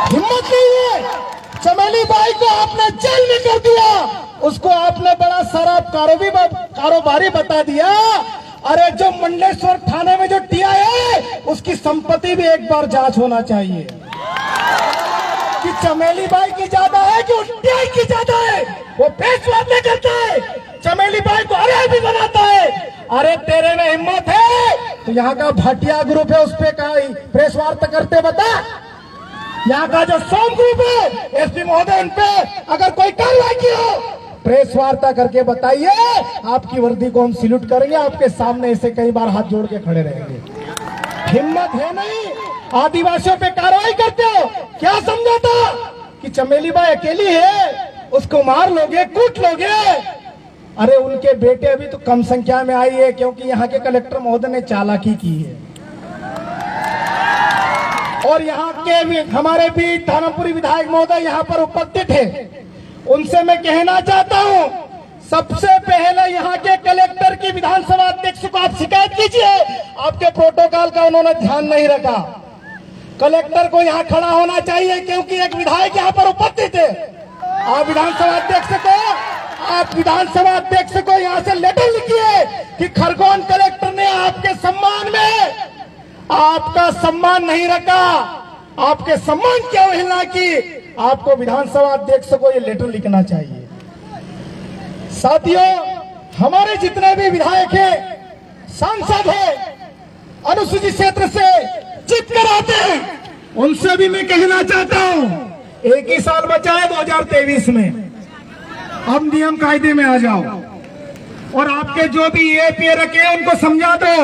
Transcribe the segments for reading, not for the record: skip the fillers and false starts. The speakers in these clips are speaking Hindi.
हिम्मत नहीं है। चमेली बाई को आपने जेल में कर दिया, उसको आपने बड़ा शराब कारोबारी बता दिया। अरे जो मंडलेश्वर थाने में जो टिया है, उसकी संपत्ति भी एक बार जांच होना चाहिए कि चमेली बाई की ज्यादा है कि टिया की ज्यादा है। वो प्रेस वार्ता करता है, चमेली बाई को अरे भी बनाता है। अरे तेरे में हिम्मत है तो यहाँ का भाटिया ग्रुप है, उस पे प्रेस वार्ता करते बता। यहाँ का जो सोम ग्रुप है, एसपी महोदय, उन पे अगर कोई कार्रवाई की हो, प्रेस वार्ता करके बताइए। आपकी वर्दी को हम सैल्यूट करेंगे, आपके सामने ऐसे कई बार हाथ जोड़ के खड़े रहेंगे। हिम्मत है नहीं, आदिवासियों पे कार्रवाई करते हो। क्या समझा था कि चमेली बाई अकेली है, उसको मार लोगे, कूट लोगे। अरे उनके बेटे अभी तो कम संख्या में आई है, क्योंकि यहाँ के कलेक्टर महोदय ने चालाकी की है। और यहाँ के भी हमारे भी थानापुरी विधायक महोदय यहाँ पर उपस्थित है, उनसे मैं कहना चाहता हूँ, सबसे पहले यहाँ के कलेक्टर की विधानसभा अध्यक्ष को आप शिकायत कीजिए। आपके प्रोटोकॉल का उन्होंने ध्यान नहीं रखा। कलेक्टर को यहाँ खड़ा होना चाहिए, क्योंकि एक विधायक यहाँ पर उपस्थित है। आप विधानसभा अध्यक्ष को यहाँ से लेटर लिखिए कि खरगोन कलेक्टर ने आपके सम्मान में आपका सम्मान नहीं रखा, आपके सम्मान की अवहेलना की। आपको विधानसभा अध्यक्ष को ये लेटर लिखना चाहिए। साथियों, हमारे जितने भी विधायक हैं, सांसद हैं, अनुसूचित क्षेत्र से जीत कर आते हैं, उनसे भी मैं कहना चाहता हूं, एक ही साल बचा है 2023 में, अब नियम कायदे में आ जाओ। और आपके जो भी ये रखे हैं, उनको समझा दो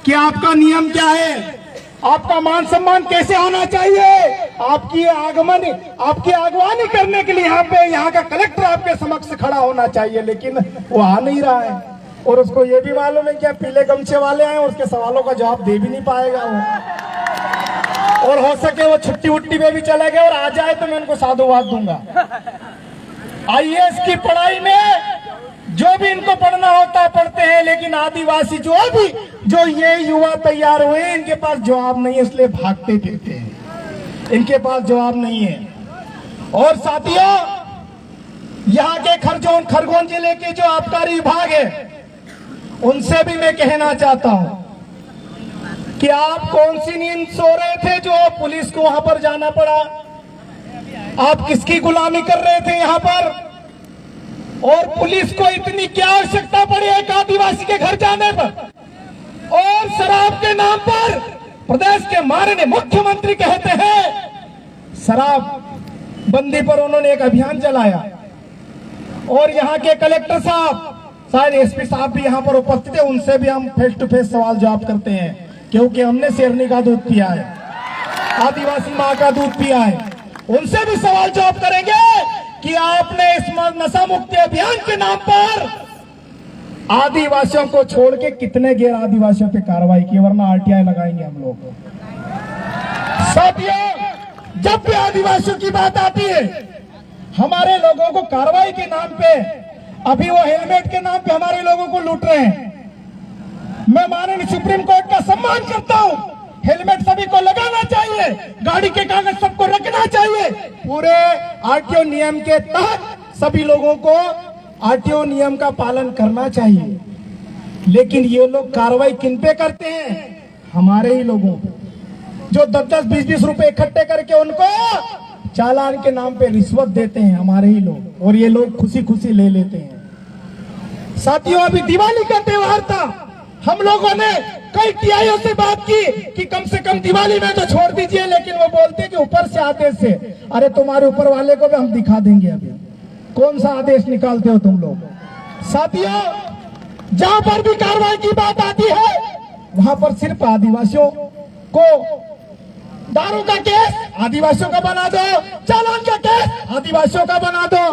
कि आपका नियम क्या है, आपका मान सम्मान कैसे होना चाहिए। आपकी अगवानी करने के लिए यहाँ का कलेक्टर आपके समक्ष खड़ा होना चाहिए, लेकिन वो आ नहीं रहा है। और उसको ये भी मालूम है कि पीले गमछे वाले आए, उसके सवालों का जवाब दे भी नहीं पाएगा वो। और हो सके वो छुट्टी वुट्टी में भी चला गया और आ जाए तो मैं उनको साधुवाद दूंगा। आईएएस की पढ़ाई में जो भी इनको पढ़ना होता पढ़ते हैं, लेकिन आदिवासी जो ये युवा तैयार हुए, इनके पास जवाब नहीं है, इसलिए भागते फिरते हैं। इनके पास जवाब नहीं है। और साथियों, यहाँ के खरगोन जिले के जो आबकारी विभाग है, उनसे भी मैं कहना चाहता हूं कि आप कौन सी नींद सो रहे थे जो पुलिस को वहां पर जाना पड़ा। आप किसकी गुलामी कर रहे थे यहाँ पर, और पुलिस को इतनी क्या आवश्यकता पड़ी एक आदिवासी के घर जाने पर। और शराब के नाम पर प्रदेश के माननीय मुख्यमंत्री कहते हैं, शराब बंदी पर उन्होंने एक अभियान चलाया। और यहाँ के कलेक्टर साहब, शायद एसपी साहब भी यहाँ पर उपस्थित है, उनसे भी हम फेस टू फेस सवाल जवाब करते हैं, क्योंकि हमने शेरनी का दूध पिया है, आदिवासी माँ का दूध पिया है। उनसे भी सवाल जवाब करेंगे कि आपने इस नशा मुक्ति अभियान के नाम पर आदिवासियों को छोड़ के कितने गैर आदिवासियों पे कार्रवाई की, वरना आरटीआई लगाएंगे हम लोग। साथियों, जब भी आदिवासियों की बात आती है, हमारे लोगों को कार्रवाई के नाम पे, अभी वो हेलमेट के नाम पे हमारे लोगों को लूट रहे हैं। मैं माननीय सुप्रीम कोर्ट का सम्मान करता हूं, हेलमेट सभी को लगाना चाहिए, गाड़ी के कागज सबको रखना चाहिए। पूरे आरटीओ नियम के तहत सभी लोगों को आरटीओ नियम का पालन करना चाहिए। लेकिन ये लोग कार्रवाई किन पे करते हैं? हमारे ही लोगों पे, जो 10-10, 20-20 रुपए इकट्ठे करके उनको चालान के नाम पे रिश्वत देते हैं, हमारे ही लोग, और ये लोग खुशी खुशी ले लेते हैं। साथियों, अभी दिवाली का त्योहार था, हम लोगों ने कई टीआईओ से बात की कि कम से कम दिवाली में तो छोड़ दीजिए, लेकिन वो बोलते कि ऊपर से आदेश से। अरे तुम्हारे ऊपर वाले को भी हम दिखा देंगे, अभी कौन सा आदेश निकालते हो तुम लोग। साथियों, जहां पर भी कार्रवाई की बात आती है, वहां पर सिर्फ आदिवासियों को, दारू का केस आदिवासियों का बना दो, चालान का केस आदिवासियों का बना दो।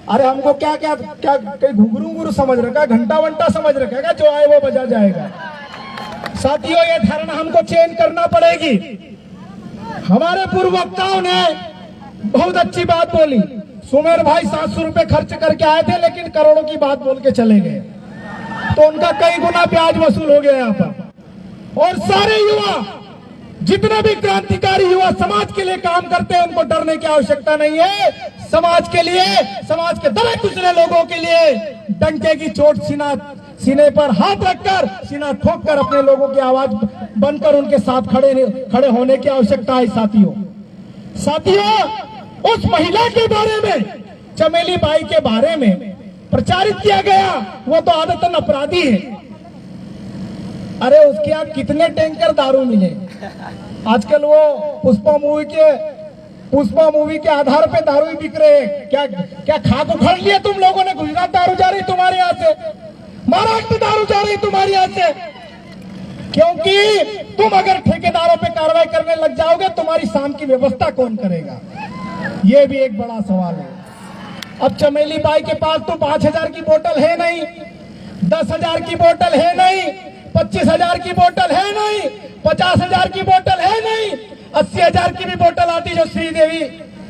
अरे हमको क्या क्या क्या कहीं घुंघरू समझ रखा, घंटा वंटा समझ रखेगा, जो आए वो बजा जाएगा। साथियों, ये धारणा हमको चेंज करना पड़ेगी। हमारे पूर्व वक्ताओं ने बहुत अच्छी बात बोली। सुमेर भाई 700 रुपए खर्च करके आए थे, लेकिन करोड़ों की बात बोल के चले गए, तो उनका कई गुना ब्याज वसूल हो गया यहाँ पर। और सारे युवा जितने भी क्रांतिकारी युवा समाज के लिए काम करते हैं उनको डरने की आवश्यकता नहीं है। समाज के लिए, समाज के दबे कुचले लोगों के लिए डंके की चोट सीने पर हाथ रखकर, सीना ठोक कर अपने लोगों की आवाज बनकर उनके साथ खड़े होने की आवश्यकता है। साथियों, उस महिला के बारे में, चमेली बाई के बारे में प्रचारित किया गया, वो तो आदतन अपराधी है। अरे उसके यहाँ कितने टैंकर दारू मिले। आजकल वो पुष्पा मूवी के आधार पे दारू ही बिक रहे हैं। क्या खाक उखड़ लिया तुम लोगों ने? गुजरात दारू जा रही तुम्हारे यहाँ से, महाराष्ट्र दारू जा रही तुम्हारे यहाँ से, क्योंकि तुम अगर ठेकेदारों पे कार्रवाई करने लग जाओगे, तुम्हारी शाम की व्यवस्था कौन करेगा? ये भी एक बड़ा सवाल है। अब चमेली बाई के पास तो 5,000 की बोतल है नहीं, 10,000 की बोतल है नहीं, 25,000 की बोतल है नहीं, 50,000 की बोतल है नहीं, 80,000 की भी बोतल आती जो श्रीदेवी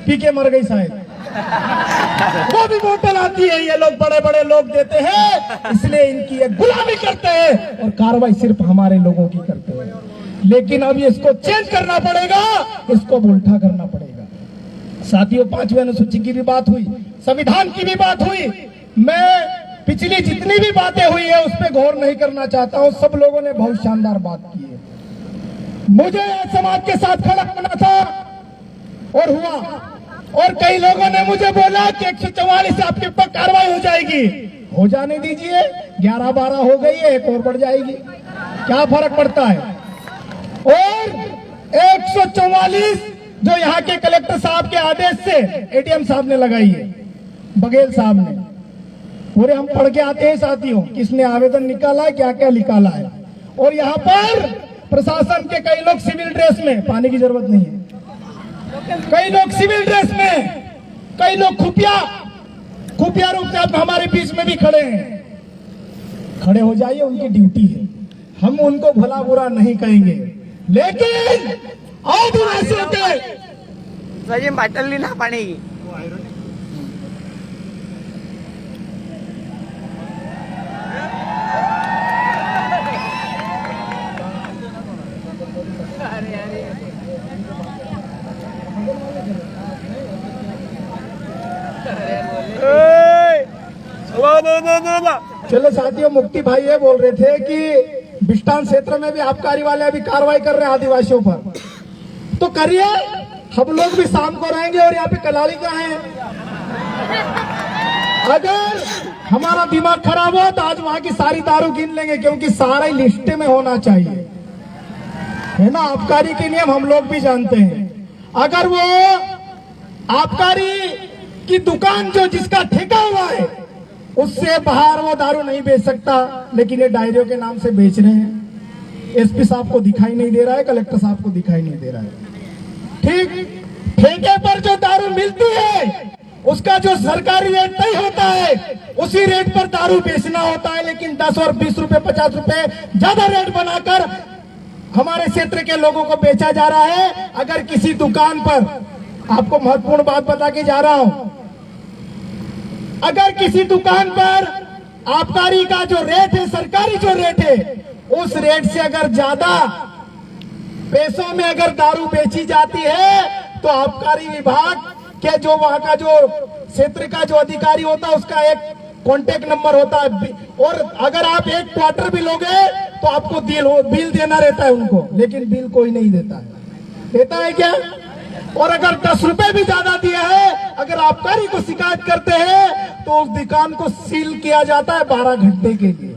पी के मर गई शायद, वो भी बोतल आती है। ये लोग बड़े बड़े लोग देते हैं, इसलिए इनकी ये गुलामी करते हैं और कार्रवाई सिर्फ हमारे लोगों की करते हैं। लेकिन अब इसको चेंज करना पड़ेगा, इसको उल्टा करना पड़ेगा। साथियों, 5वीं अनुसूची की भी बात हुई, संविधान की भी बात हुई। मैं पिछली जितनी भी बातें हुई है उस पर गौर नहीं करना चाहता हूं। सब लोगों ने बहुत शानदार बात की है। मुझे समाज के साथ खड़ा होना था और हुआ, और कई लोगों ने मुझे बोला कि 144 से आपके ऊपर कार्रवाई हो जाएगी। हो जाने दीजिए, 11-12 हो गई है, एक और बढ़ जाएगी, क्या फर्क पड़ता है। और 144 जो यहाँ के कलेक्टर साहब के आदेश से एडीएम साहब ने लगाई है, बघेल साहब ने, पूरे हम पढ़ के आते हैं साथियों, किसने आवेदन निकाला है, क्या क्या निकाला है। और यहाँ पर प्रशासन के कई लोग सिविल ड्रेस में, पानी की जरूरत नहीं है, कई लोग सिविल ड्रेस में, कई लोग खुफिया रूप से हमारे बीच में भी खड़े हैं। खड़े हो जाइए, उनकी ड्यूटी है, हम उनको भला बुरा नहीं कहेंगे। लेकिन आदिवासियों के बाटल ली ना पानी की, चलो साथियों, मुक्ति भाई ये बोल रहे थे कि बिस्टान क्षेत्र में भी आबकारी वाले अभी कार्रवाई कर रहे हैं आदिवासियों पर, तो करिए, हम लोग भी शाम को रहेंगे। और यहाँ पे कलाली का है, अगर हमारा दिमाग खराब हो तो आज वहां की सारी दारू गिन लेंगे, क्योंकि सारा ही लिस्ट में होना चाहिए, है ना। आबकारी के नियम हम लोग भी जानते हैं। अगर वो आबकारी की दुकान जो जिसका ठेका हुआ है, उससे बाहर वो दारू नहीं बेच सकता, लेकिन ये डायरियों के नाम से बेच रहे हैं। एसपी साहब को दिखाई नहीं दे रहा है, कलेक्टर साहब को दिखाई नहीं दे रहा है। ठीक, ठेके पर जो दारू मिलती है उसका जो सरकारी रेट तय होता है, उसी रेट पर दारू बेचना होता है। लेकिन 10 और 20 रुपए, 50 रुपए ज्यादा रेट बनाकर हमारे क्षेत्र के लोगों को बेचा जा रहा है। अगर किसी दुकान पर, आपको महत्वपूर्ण बात बता के जा रहा हूं, अगर किसी दुकान पर आबकारी का जो रेट है, सरकारी जो रेट है, उस रेट से अगर ज्यादा पैसों में अगर दारू बेची जाती है, तो आबकारी विभाग के जो वहां का जो क्षेत्र का जो अधिकारी होता है, उसका एक कॉन्टेक्ट नंबर होता है। और अगर आप एक क्वार्टर भी लोगे तो आपको बिल देना रहता है उनको, लेकिन बिल कोई नहीं देता है। देता है क्या? और अगर 10 रुपए भी ज्यादा दिया है, अगर आबकारी को शिकायत करते हैं तो उस दुकान को सील किया जाता है 12 घंटे के लिए।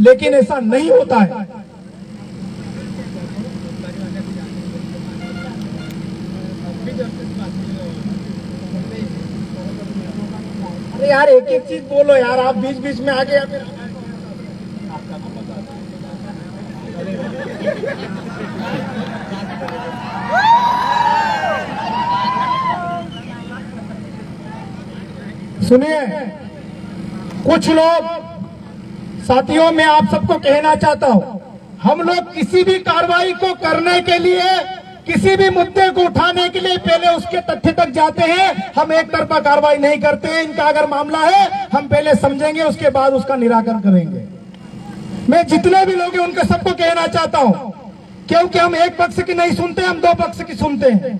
लेकिन ऐसा नहीं होता है। अरे यार, एक एक चीज बोलो यार, आप बीच बीच में आगे सुनिए। कुछ लोग, साथियों, मैं आप सबको कहना चाहता हूं, हम लोग किसी भी कार्रवाई को करने के लिए, किसी भी मुद्दे को उठाने के लिए पहले उसके तथ्य तक जाते हैं। हम एक तरफा कार्रवाई नहीं करते हैं। इनका अगर मामला है, हम पहले समझेंगे, उसके बाद उसका निराकरण करेंगे। मैं जितने भी लोग हैं उनके सबको कहना चाहता हूं क्योंकि हम एक पक्ष की नहीं सुनते, हम दो पक्ष की सुनते हैं।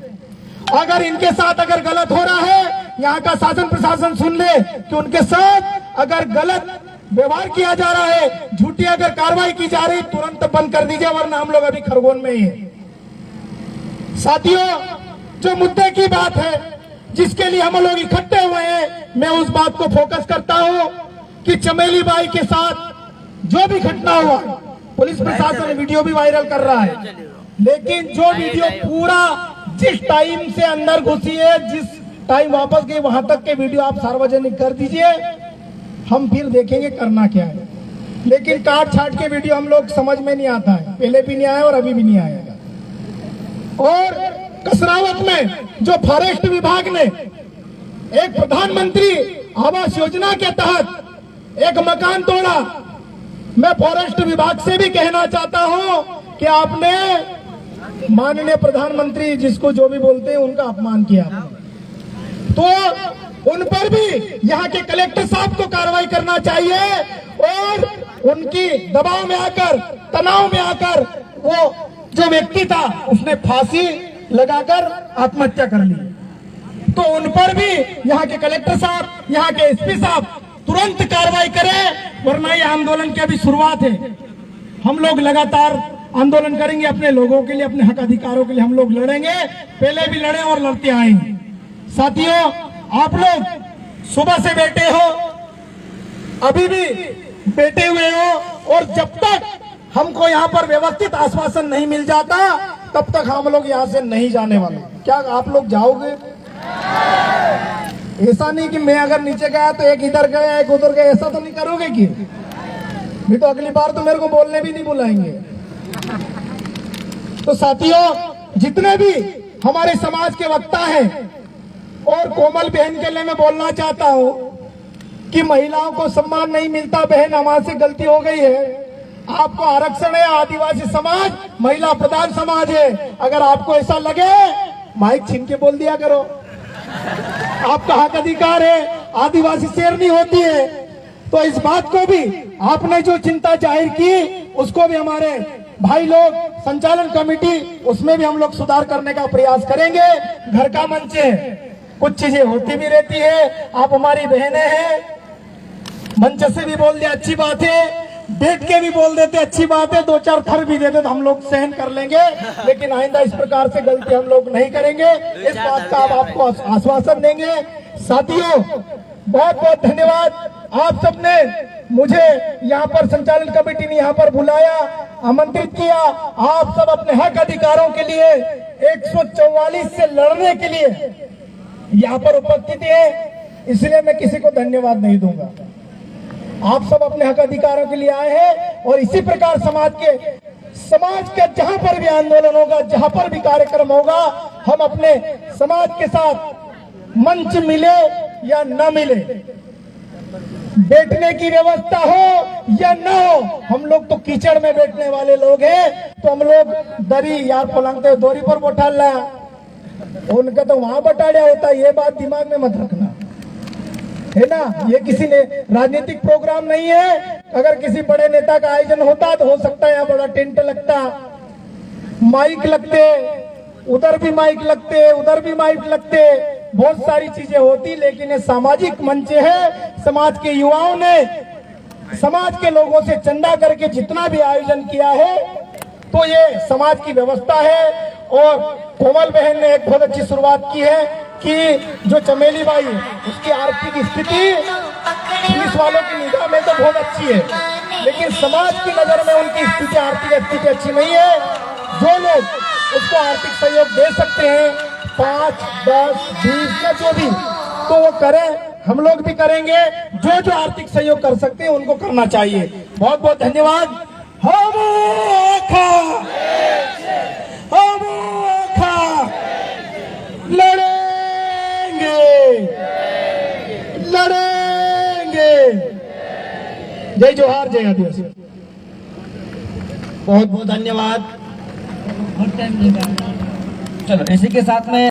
अगर इनके साथ अगर गलत हो रहा है, यहाँ का शासन प्रशासन सुन ले कि उनके साथ अगर गलत व्यवहार किया जा रहा है, झूठी अगर कार्रवाई की जा रही, तुरंत बंद कर दीजिए, वरना हम लोग अभी खरगोन में ही हैं। साथियों, जो मुद्दे की बात है, जिसके लिए हम लोग इकट्ठे हुए हैं, मैं उस बात को फोकस करता हूं कि चमेली बाई के साथ जो भी घटना हुआ, पुलिस प्रशासन वीडियो भी वायरल कर रहा है, लेकिन जो वीडियो पूरा जिस टाइम से अंदर घुसी है, जिस टाइम वापस गई, वहां तक के वीडियो आप सार्वजनिक कर दीजिए, हम फिर देखेंगे करना क्या है। लेकिन काट छाट के वीडियो हम लोग समझ में नहीं आता है, पहले भी नहीं आया और अभी भी नहीं आएगा। और कसरावत में जो फॉरेस्ट विभाग ने एक प्रधानमंत्री आवास योजना के तहत एक मकान तोड़ा, मैं फॉरेस्ट विभाग से भी कहना चाहता हूं कि आपने माननीय प्रधानमंत्री, जिसको जो भी बोलते हैं, उनका अपमान किया, तो उन पर भी यहाँ के कलेक्टर साहब को कार्रवाई करना चाहिए और उनकी दबाव में आकर, तनाव में आकर, वो जो व्यक्ति था उसने फांसी लगाकर आत्महत्या कर ली, तो उन पर भी यहाँ के कलेक्टर साहब, यहाँ के एसपी साहब तुरंत कार्रवाई करें, वरना ये आंदोलन की अभी शुरुआत है। हम लोग लगातार आंदोलन करेंगे अपने लोगों के लिए, अपने हक अधिकारों के लिए हम लोग लड़ेंगे, पहले भी लड़े और लड़ते आएंगे। साथियों, आप लोग सुबह से बैठे हो, अभी भी बैठे हुए हो, और जब तक हमको यहाँ पर व्यवस्थित आश्वासन नहीं मिल जाता, तब तक हम लोग यहाँ से नहीं जाने वाले। क्या आप लोग जाओगे? ऐसा नहीं कि मैं अगर नीचे गया तो एक इधर गया एक उधर गया, ऐसा तो नहीं करोगे कि? नहीं तो अगली बार तो मेरे को बोलने भी नहीं बुलाएंगे। तो साथियों, जितने भी हमारे समाज के वक्ता हैं, और कोमल बहन के लिए मैं बोलना चाहता हूं कि महिलाओं को सम्मान नहीं मिलता। बहन, हमारे से गलती हो गई है, आपको आरक्षण है, आदिवासी समाज महिला प्रधान समाज है। अगर आपको ऐसा लगे, माइक छीन के बोल दिया करो, आपका हक अधिकार है, आदिवासी शेरनी होती है। तो इस बात को भी आपने जो चिंता जाहिर की, उसको भी हमारे भाई लोग संचालन कमेटी, उसमें भी हम लोग सुधार करने का प्रयास करेंगे। घर का मंच है, कुछ चीजें होती भी रहती है, आप हमारी बहनें हैं, मंच से भी बोल दिया अच्छी बात है, बैठ के भी बोल देते अच्छी बात है, दो चार थर भी देते तो हम लोग सहन कर लेंगे, लेकिन आइंदा इस प्रकार से गलती हम लोग नहीं करेंगे, इस बात का आपको आश्वासन देंगे। साथियों, बहुत बहुत धन्यवाद। आप सबने मुझे यहाँ पर संचालन कमेटी ने यहाँ पर बुलाया, आमंत्रित किया। आप सब अपने हक अधिकारों के लिए 144 से लड़ने के लिए यहाँ पर उपस्थित है, इसलिए मैं किसी को धन्यवाद नहीं दूंगा। आप सब अपने हक अधिकारों के लिए आए हैं, और इसी प्रकार समाज के जहां पर भी आंदोलन होगा, जहां पर भी कार्यक्रम होगा, हम अपने समाज के साथ मंच मिले या न मिले, बैठने की व्यवस्था हो या न हो, हम लोग तो कीचड़ में बैठने वाले लोग हैं। तो हम लोग दरी यार पलंगते दोरी पर बैठा ला, उनका तो वहां बटाड़िया होता है, ये बात दिमाग में मत रखना, है ना। ये किसी ने राजनीतिक प्रोग्राम नहीं है। अगर किसी बड़े नेता का आयोजन होता तो हो सकता है यहाँ बड़ा टेंट लगता, माइक लगते, उधर भी माइक लगते, उधर भी माइक लगते, बहुत सारी चीजें होती, लेकिन ये सामाजिक मंच है। समाज के युवाओं ने समाज के लोगों से चंदा करके जितना भी आयोजन किया है, तो ये समाज की व्यवस्था है। और कोमल बहन ने एक बहुत अच्छी शुरुआत की है कि जो चमेली बाई, उसकी आर्थिक स्थिति पुलिस वालों की निगाह में तो बहुत अच्छी है, लेकिन समाज की नजर में उनकी स्थिति, आर्थिक स्थिति अच्छी नहीं है। जो लोग उसको आर्थिक सहयोग दे सकते हैं, 5, 10, 20 या जो भी, तो वो करें, हम लोग भी करेंगे। जो जो आर्थिक सहयोग कर सकते हैं उनको करना चाहिए। बहुत बहुत धन्यवाद। लड़ेंगे, लड़ेंगे। जय जोहार, जय आदिवासी। बहुत बहुत धन्यवाद। चलो, इसी के साथ में